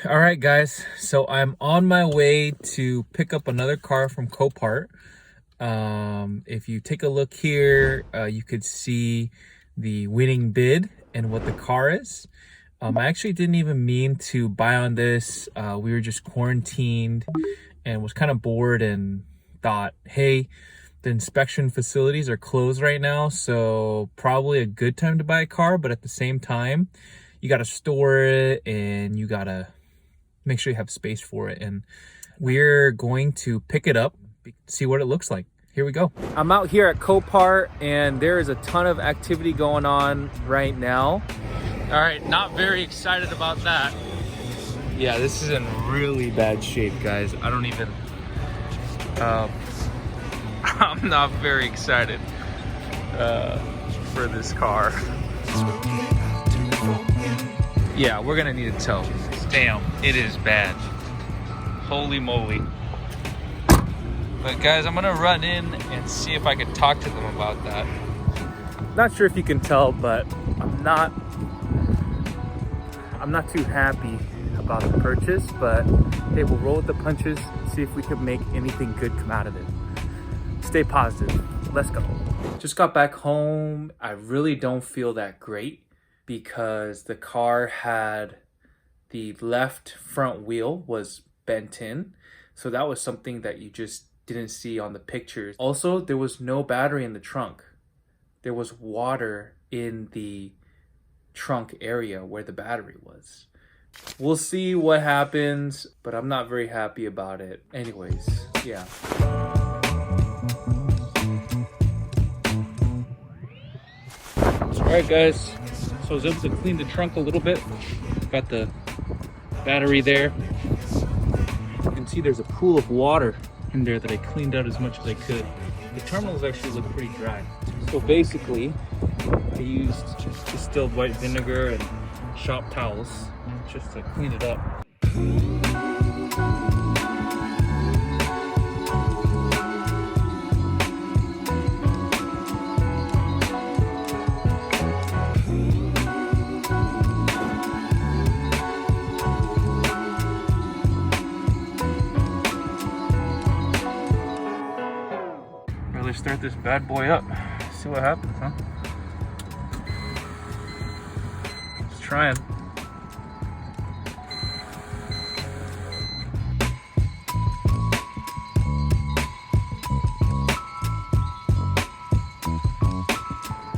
All right, guys. So I'm on my way to pick up another car from Copart. If you take a look here, you could see the winning bid and what the car is. I actually didn't even mean to buy on this. We were just quarantined and was kind of bored and thought, hey, the inspection facilities are closed right now, so probably a good time to buy a car. But at the same time, you got to store it and you got to make sure you have space for it. And we're going to pick it up, see what it looks like. Here we go. I'm out here at Copart and there is a ton of activity going on right now. All right, not very excited about that. Yeah, this is in really bad shape, guys. I don't even, I'm not very excited for this car. Yeah, we're gonna need a tow. Damn, it is bad. Holy moly. But guys, I'm gonna run in and see if I can talk to them about that. Not sure if you can tell, but I'm not too happy about the purchase, but hey, we'll roll with the punches, see if we can make anything good come out of it. Stay positive. Let's go. Just got back home. I really don't feel that great because the car had the left front wheel was bent in. So that was something that you just didn't see on the pictures. Also, there was no battery in the trunk. There was water in the trunk area where the battery was. We'll see what happens, but I'm not very happy about it. Anyways, yeah. Alright guys, so I was able to clean the trunk a little bit. Got the battery there. You can see there's a pool of water in there that I cleaned out as much as I could. The terminals actually look pretty dry. So basically, I used distilled white vinegar and shop towels just to clean it up. Let's start this bad boy up. See what happens, huh? Just trying.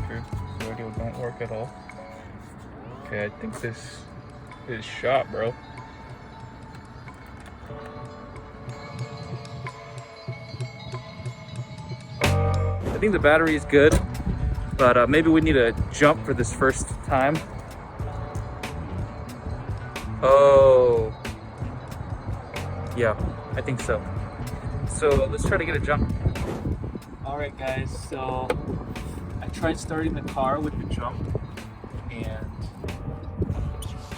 Okay, this radio don't work at all. Okay, I think this is shot, bro. I think the battery is good, but maybe we need a jump for this first time. Oh, yeah, I think so. So let's try to get a jump. All right, guys, so I tried starting the car with the jump and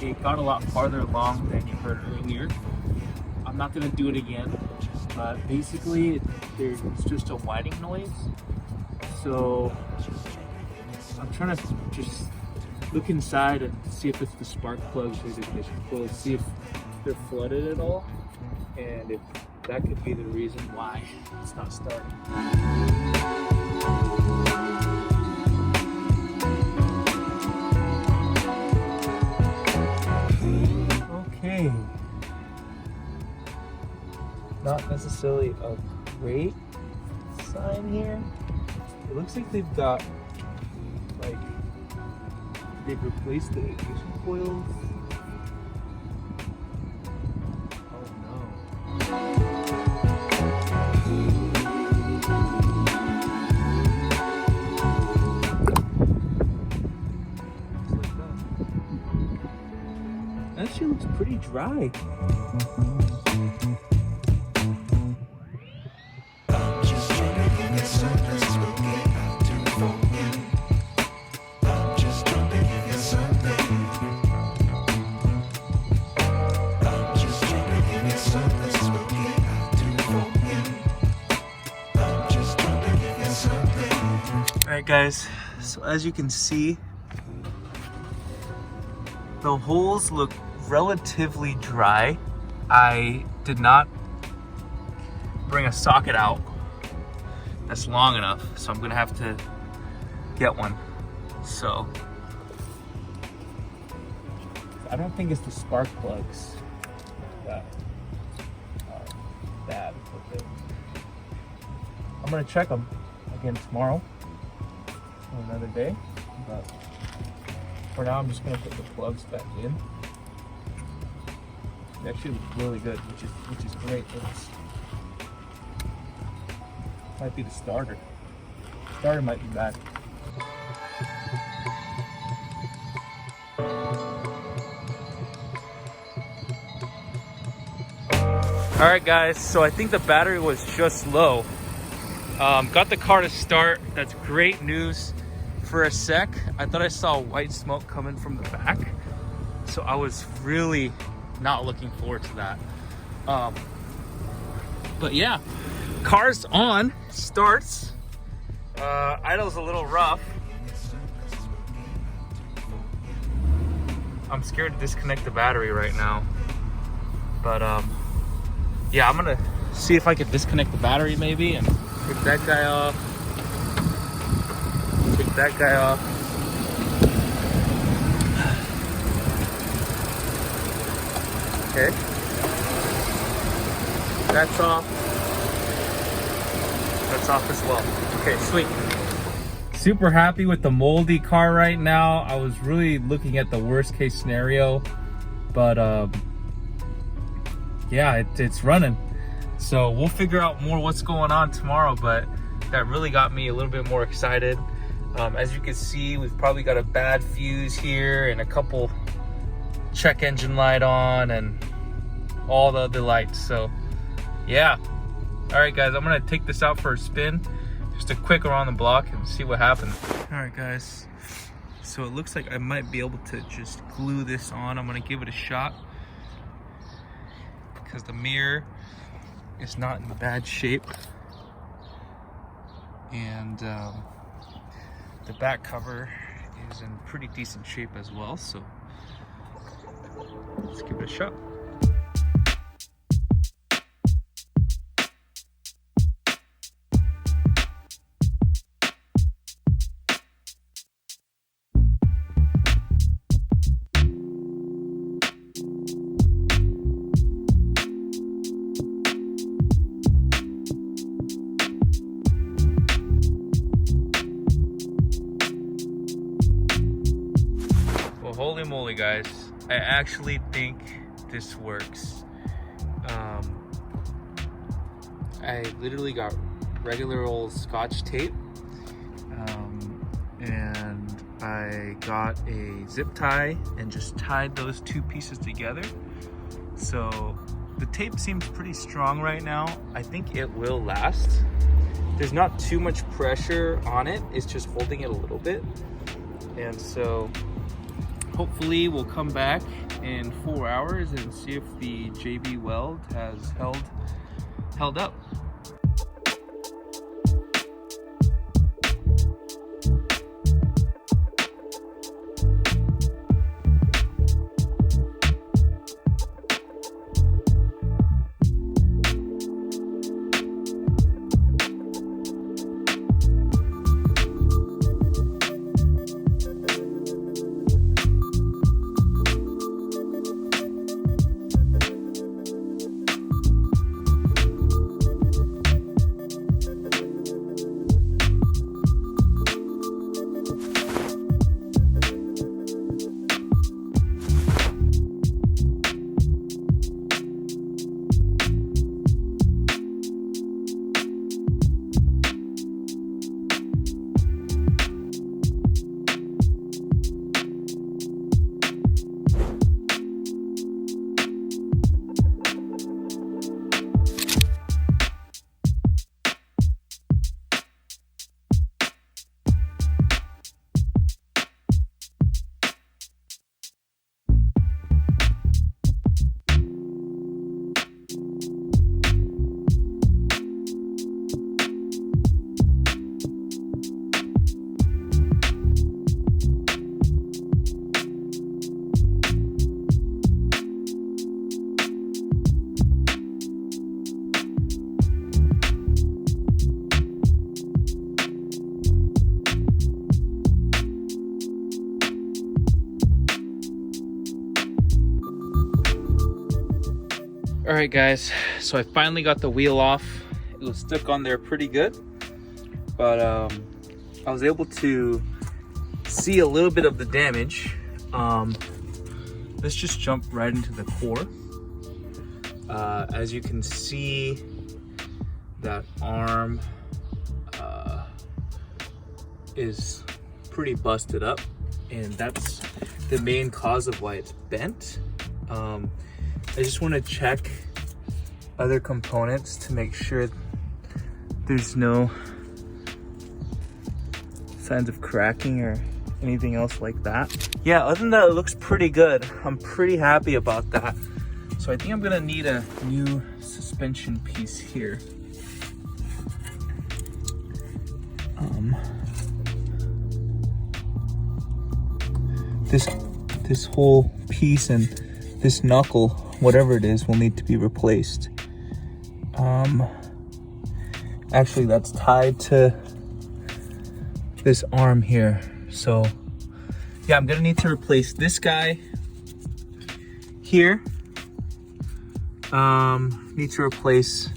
it got a lot farther along than you heard earlier. I'm not gonna do it again, but basically there's just a whining noise. So I'm trying to just look inside and see if it's the spark plugs or the ignition coils, see if they're flooded at all, and if that could be the reason why it's not starting. Okay. Not necessarily a great sign here. It looks like they've got, like, they've replaced the ignition coils. Oh no. Just like that. That shit looks pretty dry. Alright guys, so as you can see, the holes look relatively dry. I did not bring a socket out that's long enough, so I'm gonna have to get one. So I don't think it's the spark plugs that are bad with it. I'm gonna check them again tomorrow or another day, but for now I'm just gonna put the plugs back in. They actually look really good, which is great. It's might be the starter. Starter might be bad. All right, guys. So I think the battery was just low. Got the car to start. That's great news. For a sec, I thought I saw white smoke coming from the back, so I was really not looking forward to that. But yeah, car's on, starts. Idle's a little rough. I'm scared to disconnect the battery right now, but yeah, I'm gonna see if I can disconnect the battery maybe and take that guy off. Take that guy off. Okay. That's off. That's off as well. Okay, sweet. Super happy with the moldy car right now. I was really looking at the worst case scenario, but yeah, it's running. So we'll figure out more what's going on tomorrow, but that really got me a little bit more excited. As you can see, we've probably got a bad fuse here and a couple check engine light on and all the other lights. So yeah. All right, guys, I'm gonna take this out for a spin. Just a quick around the block and see what happens. All right, guys. So it looks like I might be able to just glue this on. I'm gonna give it a shot because the mirror is not in bad shape. And the back cover is in pretty decent shape as well. So let's give it a shot. Holy moly, guys, I actually think this works. I literally got regular old Scotch tape, and I got a zip tie and just tied those two pieces together. So the tape seems pretty strong right now. I think it will last. There's not too much pressure on it, it's just holding it a little bit. And so hopefully we'll come back in 4 hours and see if the JB weld has held up. All right, guys, so I finally got the wheel off. It was stuck on there pretty good, but I was able to see a little bit of the damage. Let's just jump right into the core. As you can see, that arm is pretty busted up, and that's the main cause of why it's bent. I just want to check other components to make sure there's no signs of cracking or anything else like that. Yeah, other than that, it looks pretty good. I'm pretty happy about that. So I think I'm gonna need a new suspension piece here. This whole piece and this knuckle, whatever it is, will need to be replaced. Actually, that's tied to this arm here. So yeah, I'm gonna need to replace this guy here. Need to replace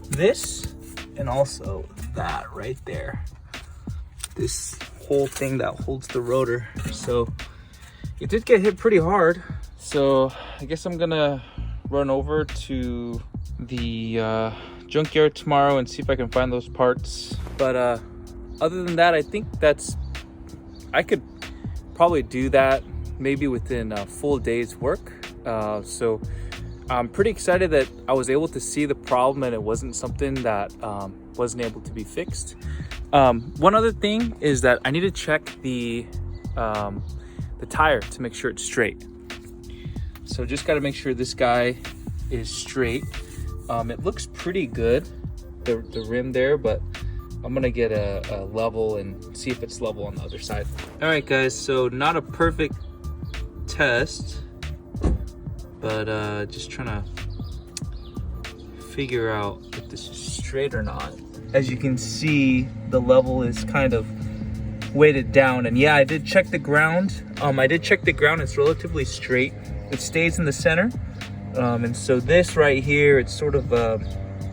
this and also that right there. This whole thing that holds the rotor. So it did get hit pretty hard. So I guess I'm gonna run over to the junkyard tomorrow and see if I can find those parts. But other than that, I think I could probably do that maybe within a full day's work. So I'm pretty excited that I was able to see the problem and it wasn't something that wasn't able to be fixed. One other thing is that I need to check the tire to make sure it's straight. So just got to make sure this guy is straight. It looks pretty good, the rim there, but I'm gonna get a level and see if it's level on the other side. All right, guys, so not a perfect test, but just trying to figure out if this is straight or not. As you can see, the level is kind of weighted down, and yeah, I did check the ground. It's relatively straight. It stays in the center, and so this right here, it's sort of a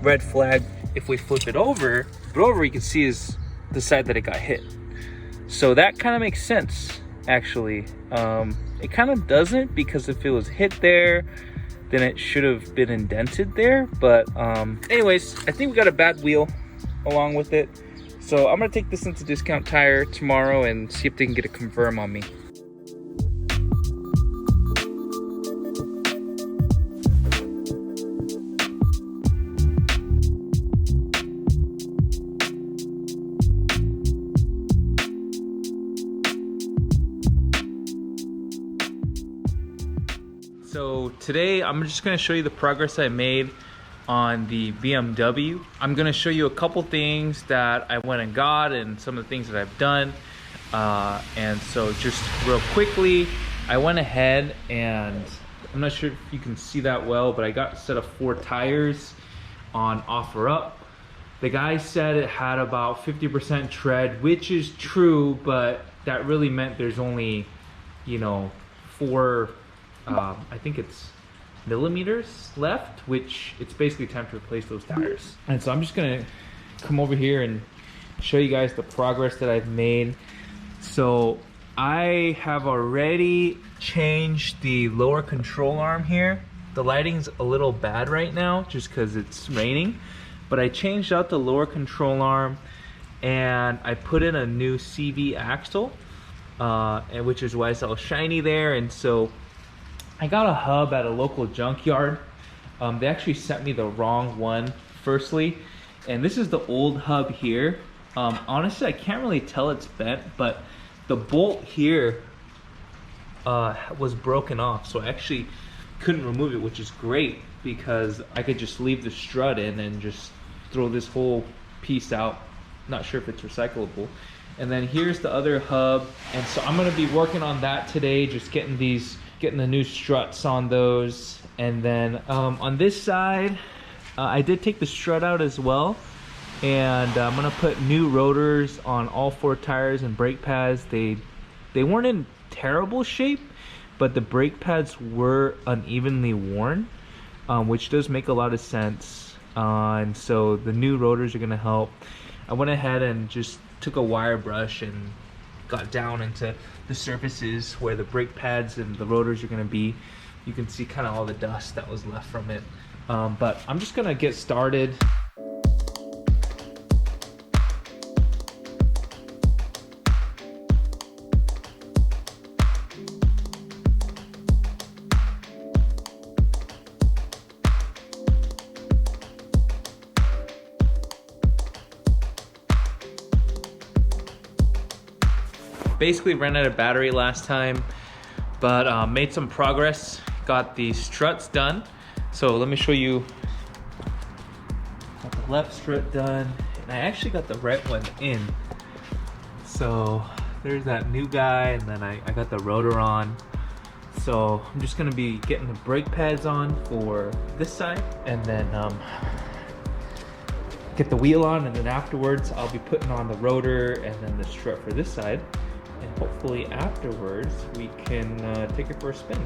red flag. If we flip it over, you can see is the side that it got hit. So that kind of makes sense, actually. It kind of doesn't, because if it was hit there, then it should have been indented there. But anyways, I think we got a bad wheel along with it. So I'm gonna take this into Discount Tire tomorrow and see if they can get a confirm on me. So today I'm just gonna show you the progress I made on the BMW. I'm gonna show you a couple things that I went and got and some of the things that I've done. And so just real quickly, I went ahead and I'm not sure if you can see that well, but I got a set of 4 tires on OfferUp. The guy said it had about 50% tread, which is true, but that really meant there's only, you know, 4, I think it's millimeters left, which it's basically time to replace those tires. And so I'm just gonna come over here and show you guys the progress that I've made. So I have already changed the lower control arm here. The lighting's a little bad right now just because it's raining, but I changed out the lower control arm and I put in a new CV axle, and which is why it's all shiny there. And so I got a hub at a local junkyard. They actually sent me the wrong one, firstly. And this is the old hub here. Honestly, I can't really tell it's bent, but the bolt here was broken off. So I actually couldn't remove it, which is great because I could just leave the strut in and just throw this whole piece out. Not sure if it's recyclable. And then here's the other hub. And so I'm gonna be working on that today, just getting the new struts on those. And then on this side, I did take the strut out as well, and I'm gonna put new rotors on all 4 tires and brake pads. They weren't in terrible shape, but the brake pads were unevenly worn. which does make a lot of sense. And so the new rotors are gonna help. I went ahead and just took a wire brush and got down into the surfaces where the brake pads and the rotors are gonna be. You can see kind of all the dust that was left from it. But I'm just gonna get started. Basically ran out of battery last time, but made some progress. Got the struts done. So let me show you. Got the left strut done, and I actually got the right one in. So there's that new guy, and then I got the rotor on. So I'm just gonna be getting the brake pads on for this side, and then get the wheel on, and then afterwards I'll be putting on the rotor and then the strut for this side. And hopefully afterwards we can take it for a spin.